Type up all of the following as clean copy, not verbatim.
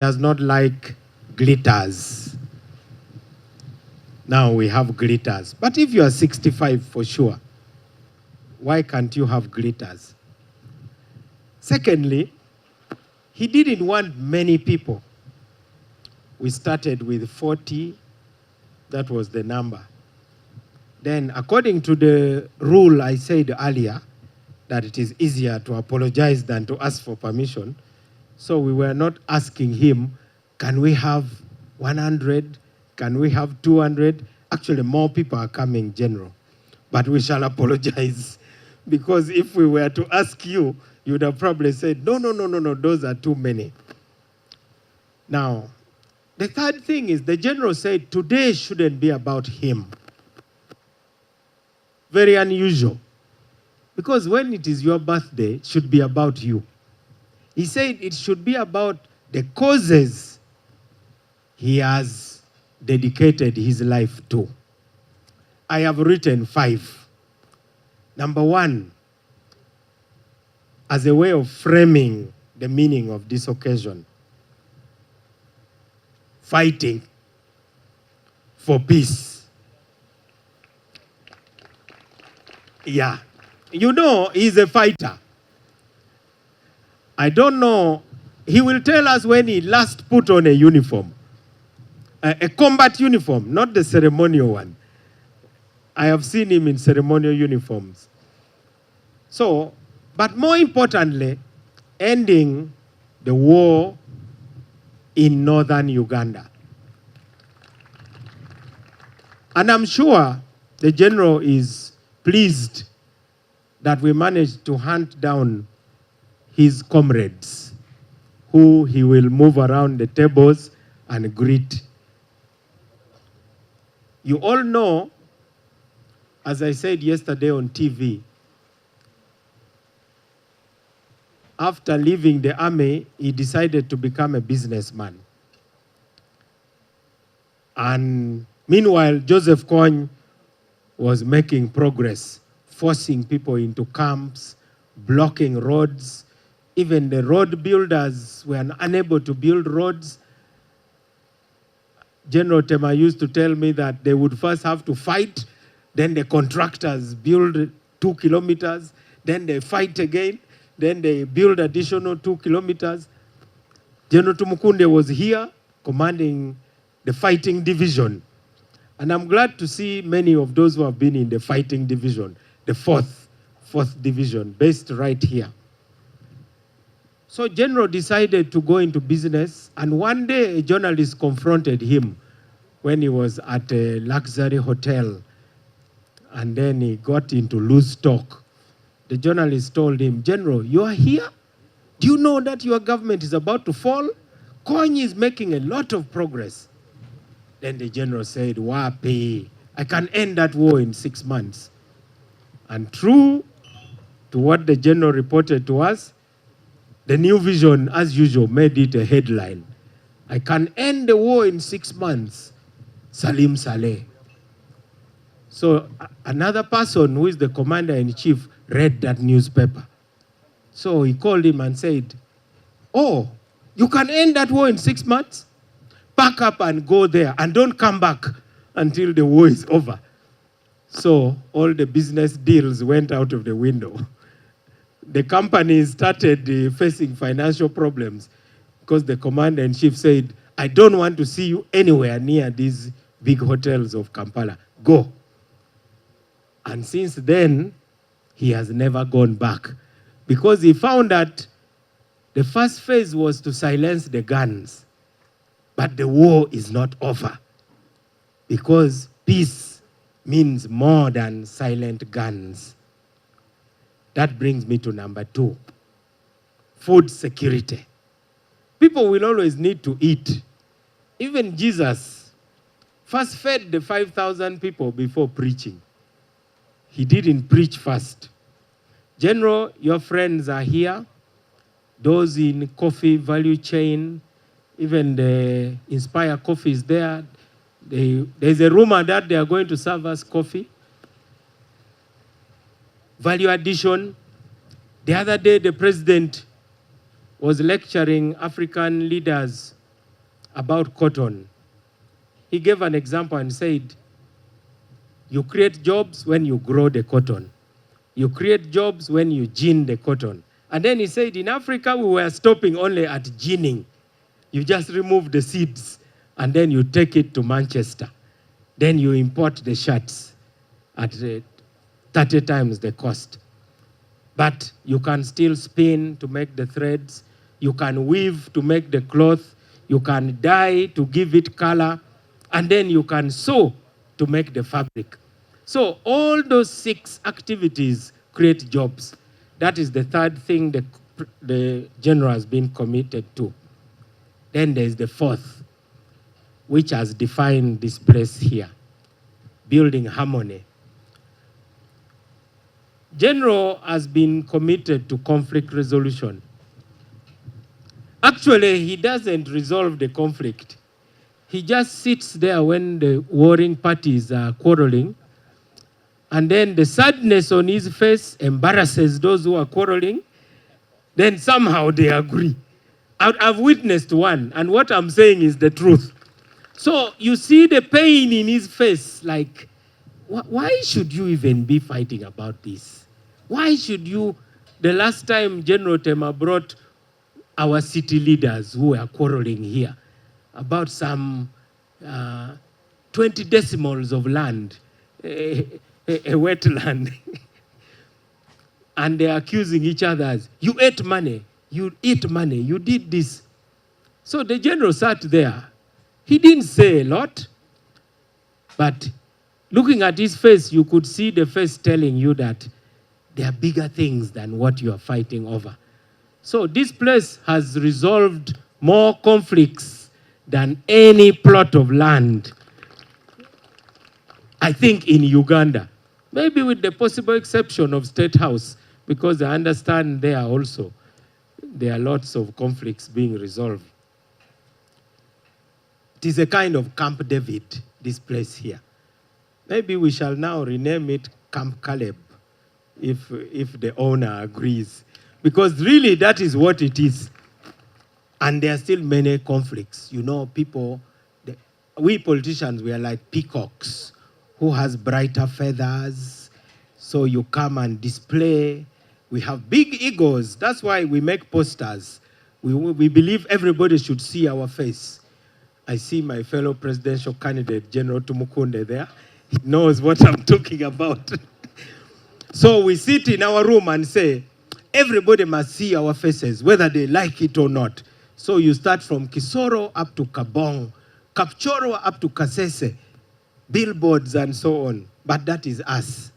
does not like glitters. Now we have glitters. But if you are 65 for sure, why can't you have glitters? Secondly, he didn't want many people. We started with 40. That was the number. Then, according to the rule I said earlier, that it is easier to apologize than to ask for permission. So we were not asking him, can we have 100? Can we have 200? Actually, more people are coming, General. But we shall apologize. Because if we were to ask you, you would have probably said, no, those are too many. Now, the third thing is the General said today shouldn't be about him. Very unusual. Because when it is your birthday, it should be about you. He said it should be about the causes he has dedicated his life to. I have written 5. Number 1, as a way of framing the meaning of this occasion, fighting for peace. Yeah. You know, he's a fighter. I don't know. He will tell us when he last put on a uniform. A combat uniform, not the ceremonial one. I have seen him in ceremonial uniforms. So, but more importantly, ending the war in northern Uganda. And I'm sure the General is pleased that we managed to hunt down his comrades, who he will move around the tables and greet. You all know, as I said yesterday on TV, after leaving the army, he decided to become a businessman. And meanwhile, Joseph Kony was making progress, forcing people into camps, blocking roads. Even the road builders were unable to build roads. General Tema used to tell me that they would first have to fight, then the contractors build 2 kilometers, then they fight again, then they build additional 2 kilometers. General Tumukunde was here commanding the fighting division. And I'm glad to see many of those who have been in the fighting division, the fourth division, based right here. So General decided to go into business, and one day a journalist confronted him when he was at a luxury hotel, and then he got into loose talk. The journalist told him, General, you are here? Do you know that your government is about to fall? Kony is making a lot of progress. Then the General said, Wapi, I can end that war in 6 months. And true to what the General reported to us, the New Vision, as usual, made it a headline. I can end the war in 6 months. Salim Saleh. So another person who is the commander-in-chief read that newspaper. So he called him and said, oh, you can end that war in 6 months? Pack up and go there and don't come back until the war is over. So all the business deals went out of the window. The company started facing financial problems because the commander-in-chief said, I don't want to see you anywhere near these big hotels of Kampala. Go. And since then, he has never gone back because he found that the first phase was to silence the guns. But the war is not over because peace means more than silent guns. That brings me to number 2, food security. People will always need to eat. Even Jesus first fed the 5,000 people before preaching. He didn't preach first. General, your friends are here. Those in coffee value chain, even the Inspire Coffee is there. There's a rumor that they are going to serve us coffee. Value addition. The other day, the president was lecturing African leaders about cotton. He gave an example and said, you create jobs when you grow the cotton. You create jobs when you gin the cotton. And then he said, in Africa, we were stopping only at ginning. You just remove the seeds, and then you take it to Manchester. Then you import the shirts at 30 times the cost. But you can still spin to make the threads. You can weave to make the cloth. You can dye to give it color. And then you can sew to make the fabric. So all those 6 activities create jobs. That is the third thing the general has been committed to. Then there's the 4th, which has defined this place here, building harmony. General has been committed to conflict resolution. Actually, he doesn't resolve the conflict. He just sits there when the warring parties are quarreling, and then the sadness on his face embarrasses those who are quarreling. Then somehow they agree. I've witnessed one, and what I'm saying is the truth. So you see the pain in his face, like, why should you even be fighting about this? Why should you? The last time General Tema brought our city leaders who were quarreling here about some 20 decimals of land, a wetland. And they're accusing each other as, you ate money, you eat money, you did this. So the general sat there. He didn't say a lot, but looking at his face, you could see the face telling you that there are bigger things than what you are fighting over. So this place has resolved more conflicts than any plot of land, I think, in Uganda. Maybe with the possible exception of State House, because I understand there also, there are lots of conflicts being resolved. It is a kind of Camp David, this place here. Maybe we shall now rename it Camp Caleb, if the owner agrees. Because really that is what it is. And there are still many conflicts. You know, people, we politicians, we are like peacocks who has brighter feathers. So you come and display. We have big egos. That's why we make posters. We believe everybody should see our face. I see my fellow presidential candidate, General Tumukunde, there. He knows what I'm talking about. So we sit in our room and say, everybody must see our faces, whether they like it or not. So you start from Kisoro up to Kabong, Kapchoro up to Kasese, billboards and so on. But that is us.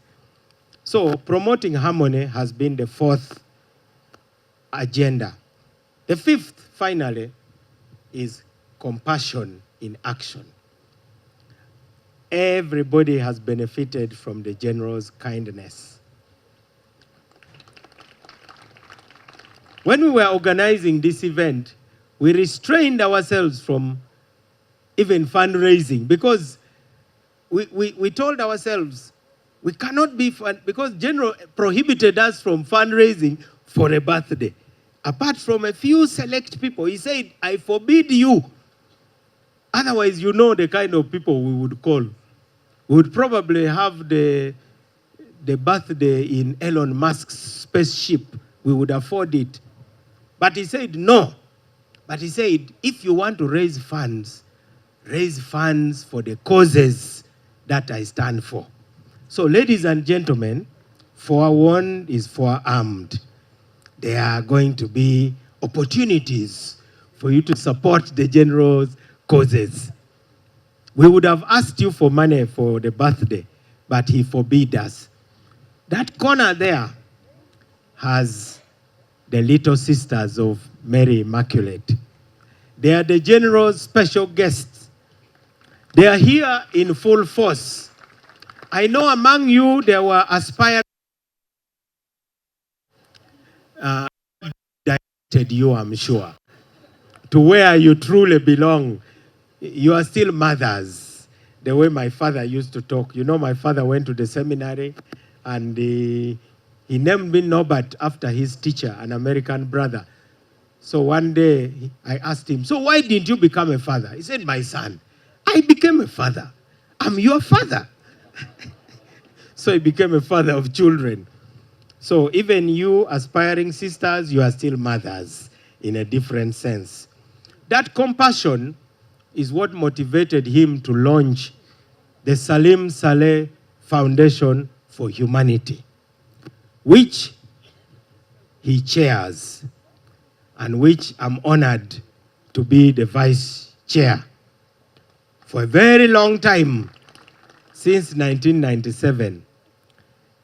So promoting harmony has been the 4th agenda. The 5th, finally, is compassion in action. Everybody has benefited from the general's kindness. When we were organizing this event, we restrained ourselves from even fundraising because we told ourselves we cannot be fun, because General prohibited us from fundraising for a birthday. Apart from a few select people, he said, I forbid you. Otherwise, you know the kind of people we would call. We would probably have the birthday in Elon Musk's spaceship. We would afford it. But he said, no. But he said, if you want to raise funds for the causes that I stand for. So, ladies and gentlemen, forewarned is forearmed. There are going to be opportunities for you to support the general's causes. We would have asked you for money for the birthday, but he forbid us. That corner there has the little sisters of Mary Immaculate. They are the general's special guests. They are here in full force. I know among you there were aspiring directed you, I'm sure, to where you truly belong. You are still mothers, the way my father used to talk. You know, my father went to the seminary and he named me Nobert after his teacher, an American brother. So one day I asked him, so why didn't you become a father? He said, my son, I became a father. I'm your father. So he became a father of children. So even you aspiring sisters, you are still mothers in a different sense. That compassion is what motivated him to launch the Salim Saleh Foundation for Humanity, which he chairs and which I'm honored to be the vice chair. For a very long time, since 1997,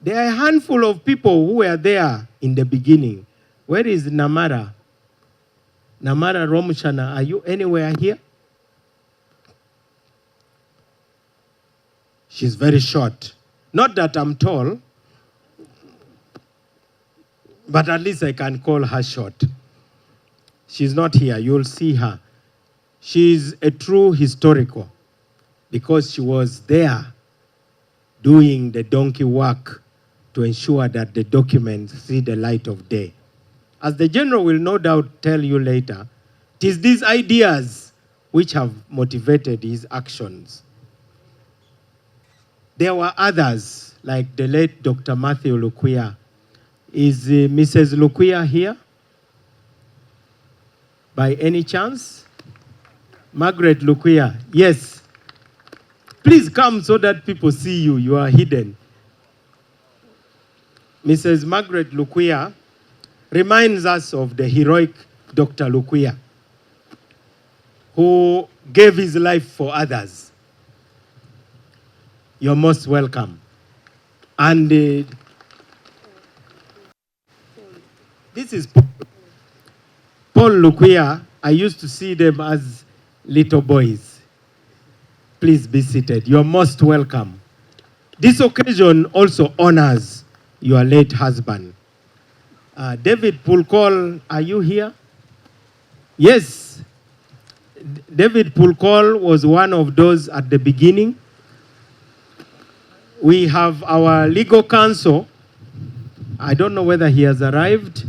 there are a handful of people who were there in the beginning. Where is Namara? Namara Romshana, are you anywhere here? She's very short. Not that I'm tall, but at least I can call her short. She's not here. You'll see her. She's a true historical because she was there doing the donkey work to ensure that the documents see the light of day. As the general will no doubt tell you later, it is these ideas which have motivated his actions. There were others, like the late Dr. Matthew Lukuya. Is Mrs. Lukuya here? By any chance? Margaret Lukuya, yes. Please come so that people see you. You are hidden. Mrs. Margaret Lukuya reminds us of the heroic Dr. Lukuya, who gave his life for others. You're most welcome. And this is Paul Lukuya. I used to see them as little boys. Please be seated. You're most welcome. This occasion also honors your late husband. David Pulkol, are you here? Yes. David Pulkol was one of those at the beginning. We have our legal counsel. I don't know whether he has arrived.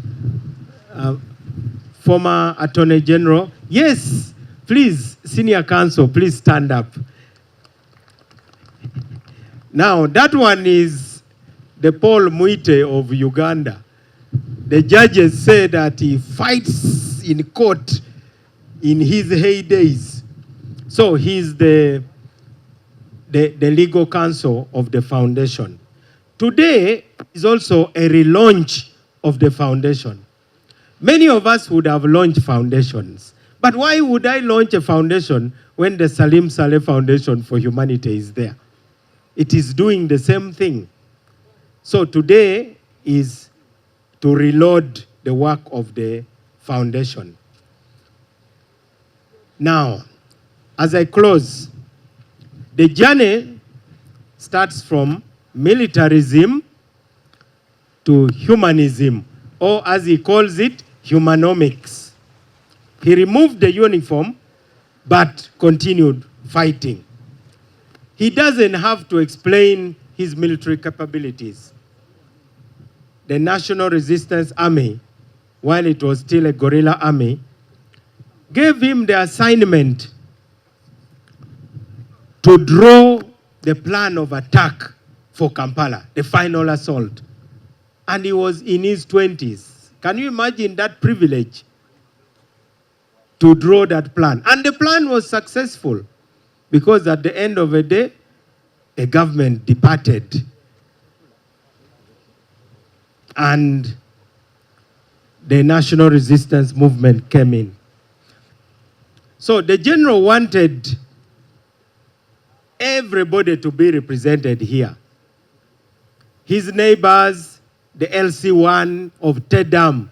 Former Attorney General. Yes, please, Senior Counsel, please stand up. Now, that one is the Paul Muite of Uganda. The judges say that he fights in court in his heydays. So he's the legal counsel of the foundation. Today is also a relaunch of the foundation. Many of us would have launched foundations. But why would I launch a foundation when the Salim Saleh Foundation for Humanity is there? It is doing the same thing. So today is to reload the work of the foundation. Now, as I close, the journey starts from militarism to humanism, or as he calls it, humanomics. He removed the uniform, but continued fighting. He doesn't have to explain his military capabilities. The National Resistance Army, while it was still a guerrilla army, gave him the assignment to draw the plan of attack for Kampala, the final assault. And he was in his 20s. Can you imagine that privilege to draw that plan? And the plan was successful because at the end of the day, a government departed and the national resistance movement came in. So the general wanted everybody to be represented here. His neighbors, the LC1 of Tedam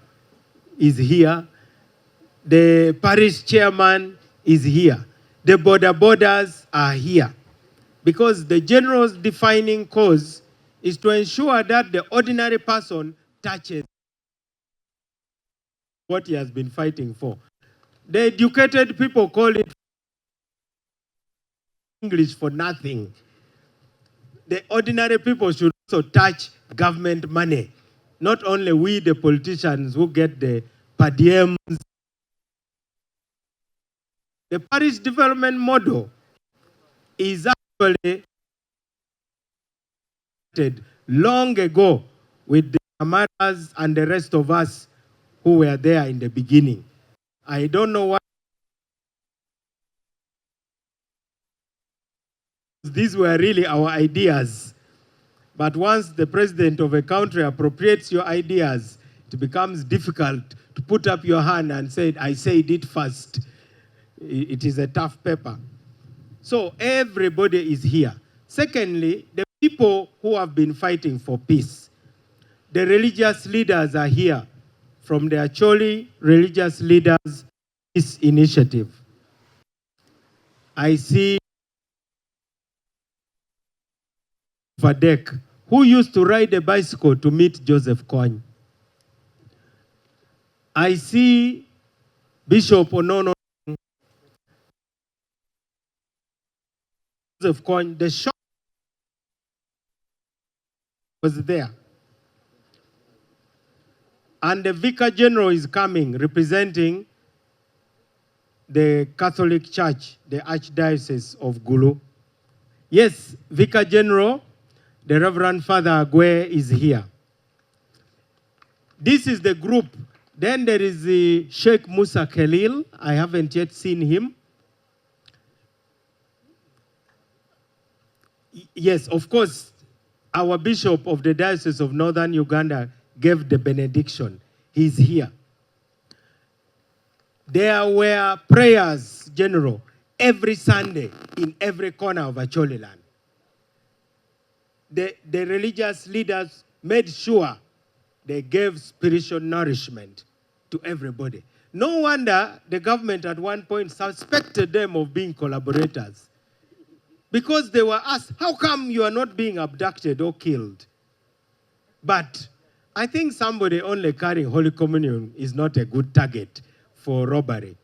is here. The parish chairman is here. The borders are here. Because the general's defining cause is to ensure that the ordinary person touches what he has been fighting for. The educated people call it English for nothing. The ordinary people should also touch government money. Not only we, the politicians, who get the per diems The parish development model is actually long ago with the Amaras and the rest of us who were there in the beginning. I don't know why these were really our ideas. But once the president of a country appropriates your ideas, it becomes difficult to put up your hand and say, I said it first. It is a tough paper. So everybody is here. Secondly, the people who have been fighting for peace. The religious leaders are here from the Acholi Religious Leaders Peace Initiative. I see Vadek, who used to ride a bicycle to meet Joseph Kony. I see Bishop Onono, Joseph Kony. The shop was there. And the Vicar General is coming, representing the Catholic Church, the Archdiocese of Gulu. Yes, Vicar General, the Reverend Father Agwe is here. This is the group. Then there is the Sheikh Musa Khalil. I haven't yet seen him. Yes, of course, our Bishop of the Diocese of Northern Uganda gave the benediction. He's here. There were prayers, General, every Sunday in every corner of Acholi land. The religious leaders made sure they gave spiritual nourishment to everybody. No wonder the government at one point suspected them of being collaborators, because they were asked, how come you are not being abducted or killed? But I think somebody only carrying Holy Communion is not a good target for robbery.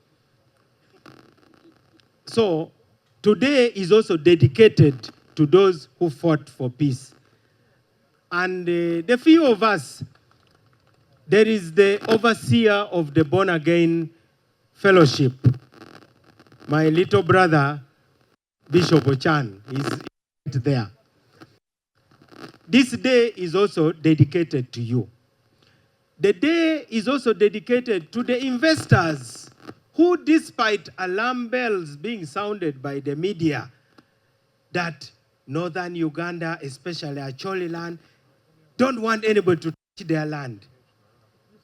So today is also dedicated to those who fought for peace. And the few of us, there is the overseer of the Born Again Fellowship, my little brother, Bishop Ochan, is right there. This day is also dedicated to you. The day is also dedicated to the investors who, despite alarm bells being sounded by the media that Northern Uganda, especially Acholi land, don't want anybody to touch their land,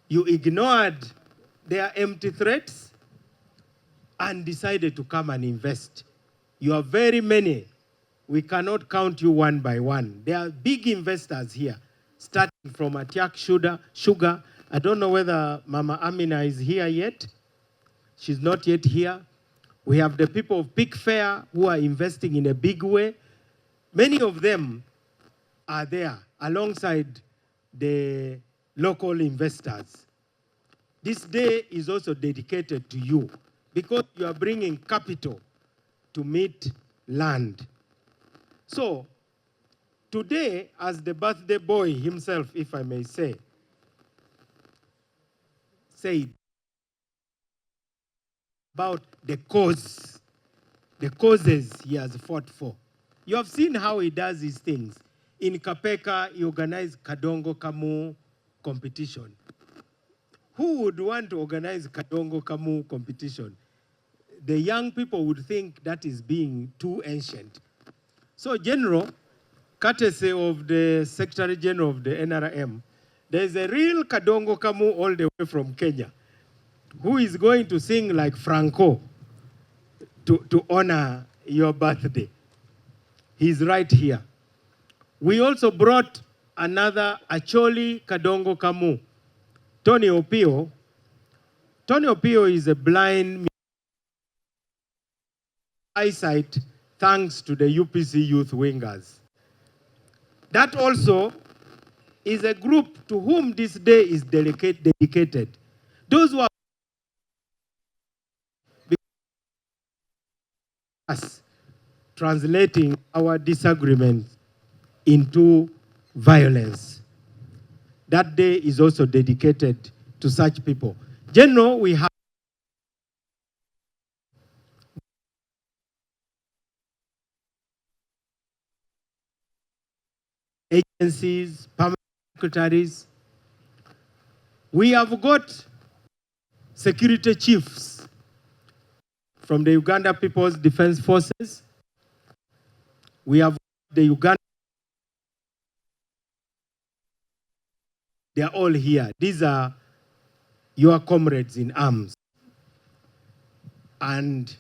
you ignored their empty threats and decided to come and invest. You are very many. We cannot count you one by one. There are big investors here, starting from Atiak Sugar. I don't know whether Mama Amina is here yet. She's not yet here. We have the people of Pig Fair who are investing in a big way. Many of them are there alongside the local investors. This day is also dedicated to you because you are bringing capital to meet land. So today, as the birthday boy himself, if I may say, said about the causes he has fought for. You have seen how he does these things. In Kapeka, he organized Kadongo Kamu competition. Who would want to organize Kadongo Kamu competition? The young people would think that is being too ancient. So, General, courtesy of the Secretary General of the NRM, there's a real Kadongo Kamu all the way from Kenya who is going to sing like Franco to honor your birthday. He's right here. We also brought another Acholi Kadongo Kamu, Tony Opio. Tony Opio is a blind eyesight thanks to the UPC Youth Wingers. That also is a group to whom this day is dedicated. Those who are us translating our disagreement into violence. That day is also dedicated to such people. General, we have agencies, permanent secretaries. We have got security chiefs from the Uganda People's Defense Forces. We have the Uganda. They are all here. These are your comrades in arms. And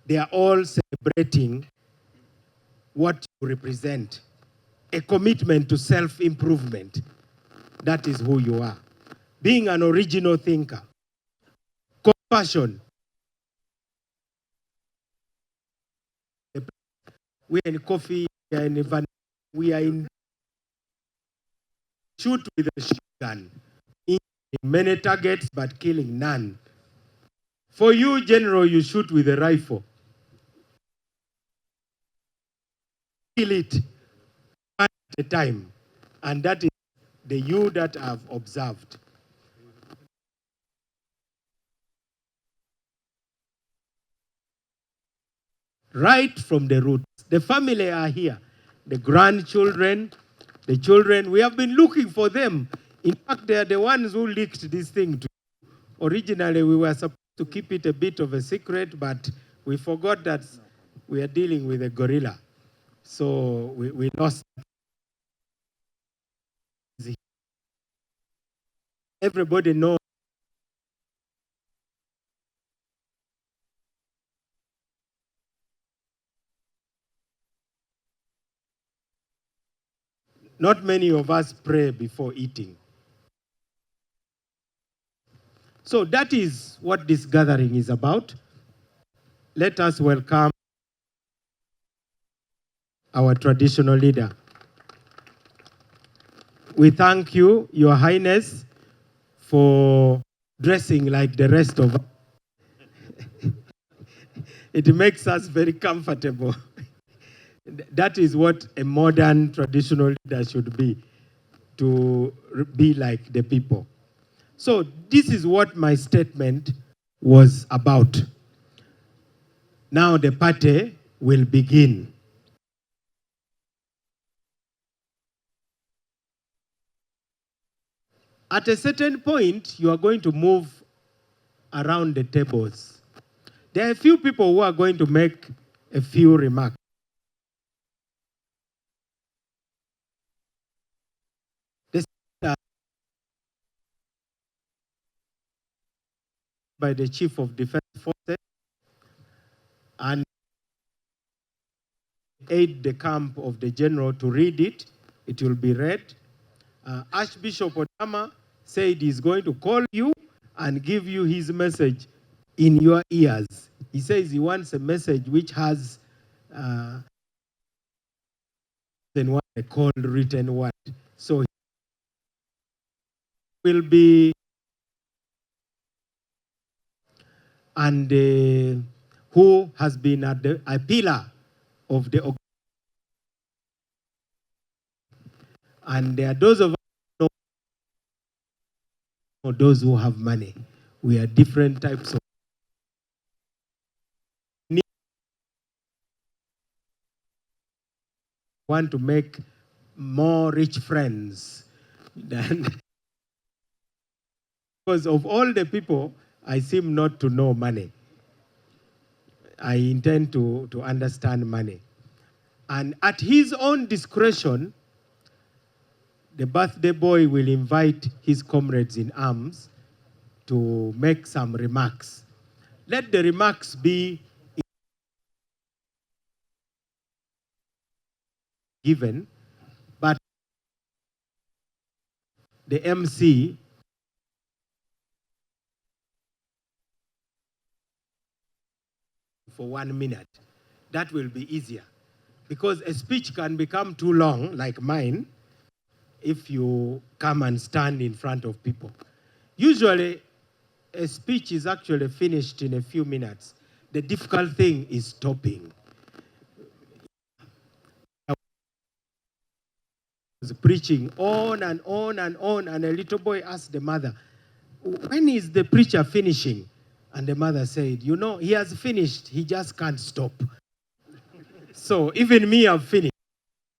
they are all celebrating what you represent. A commitment to self-improvement. That is who you are. Being an original thinker. Compassion. We are in coffee, we are in van, we are in shoot with a shotgun. In many targets, but killing none. For you, General, you shoot with a rifle. Kill it one at a time. And that is the you that I've observed. Right from the roots. The family are here. The grandchildren, the children, we have been looking for them. In fact, they are the ones who leaked this thing to you. Originally, we were supposed to keep it a bit of a secret, but we forgot that we are dealing with a gorilla. So we lost. Everybody knows. Not many of us pray before eating. So that is what this gathering is about. Let us welcome our traditional leader. We thank you, Your Highness, for dressing like the rest of us. It makes us very comfortable. That is what a modern traditional leader should be, to be like the people. So this is what my statement was about. Now the party will begin. At a certain point, you are going to move around the tables. There are a few people who are going to make a few remarks. By the Chief of Defense Forces and aid the camp of the general to read it. It will be read. Archbishop Odama said he's going to call you and give you his message in your ears. He says he wants a message which has a called written word. So he will be, and who has been at a pillar of the, and there are those of us who know those who have money. We are different types of want to make more rich friends than because of all the people, I seem not to know money. I intend to understand money. And at his own discretion, the birthday boy will invite his comrades in arms to make some remarks. Let the remarks be given, but the MC for 1 minute. That will be easier. Because a speech can become too long, like mine, if you come and stand in front of people. Usually, a speech is actually finished in a few minutes. The difficult thing is stopping. I was preaching on and on and on, and a little boy asked the mother, when is the preacher finishing? And the mother said, you know, he has finished, he just can't stop. So even me, I've finished.